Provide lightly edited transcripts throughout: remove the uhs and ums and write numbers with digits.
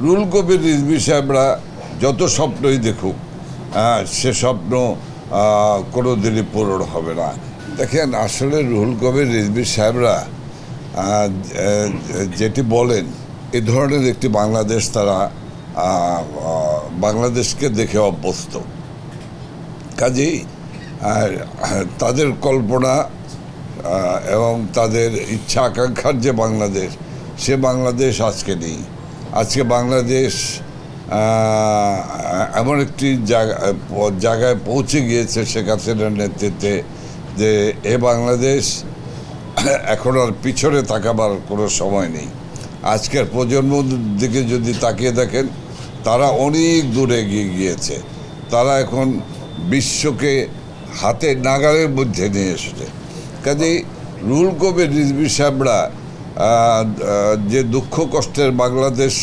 রুহুল কবির রিজভী সাহেবরা যত স্বপ্নই দেখুক, সে স্বপ্ন কোনো দিনই পূরণ হবে না। দেখেন, আসলে রুহুল কবির রিজভী সাহেবরা যেটি বলেন, এ ধরনের একটি বাংলাদেশ তারা বাংলাদেশকে দেখে অভ্যস্ত। কাজেই তাদের কল্পনা এবং তাদের ইচ্ছা আকাঙ্ক্ষার যে বাংলাদেশ, সে বাংলাদেশ আজকে নেই। আজকে বাংলাদেশ এমন একটি জায়গায় পৌঁছে গিয়েছে শেখ হাসিনার নেতৃত্বে যে এ বাংলাদেশ এখন আর পিছনে তাকাবার কোনো সময় নেই। আজকের প্রজন্মের দিকে যদি তাকিয়ে দেখেন, তারা অনেক দূরে এগিয়ে গিয়েছে। তারা এখন বিশ্বকে হাতে নাগালের মধ্যে নিয়ে এসেছে। কাজেই রুহুল কবির রিজভী সাহেবরা যে দুঃখ কষ্টের বাংলাদেশ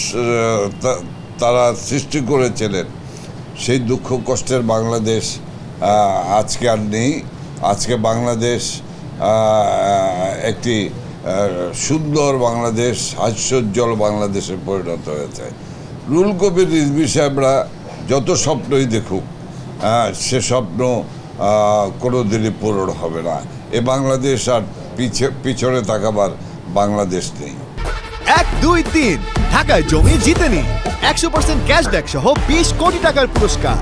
তারা সৃষ্টি করেছিলেন, সেই দুঃখ কষ্টের বাংলাদেশ আজকে আর নেই। আজকে বাংলাদেশ একটি সুন্দর বাংলাদেশ, হাস্যোজ্জ্বল বাংলাদেশে পরিণত হয়েছে। রুহুল কবির রিজভী সাহেবরা যত স্বপ্নই দেখুক, সে স্বপ্ন কোনো দিনই পূরণ হবে না। এ বাংলাদেশ আর পিছনে তাকাবার বাংলাদেশ নেই। 1, 2, 3 ঢাকায় জমি জিতে নিন 100% ক্যাশব্যাক সহ 20 কোটি টাকার পুরস্কার।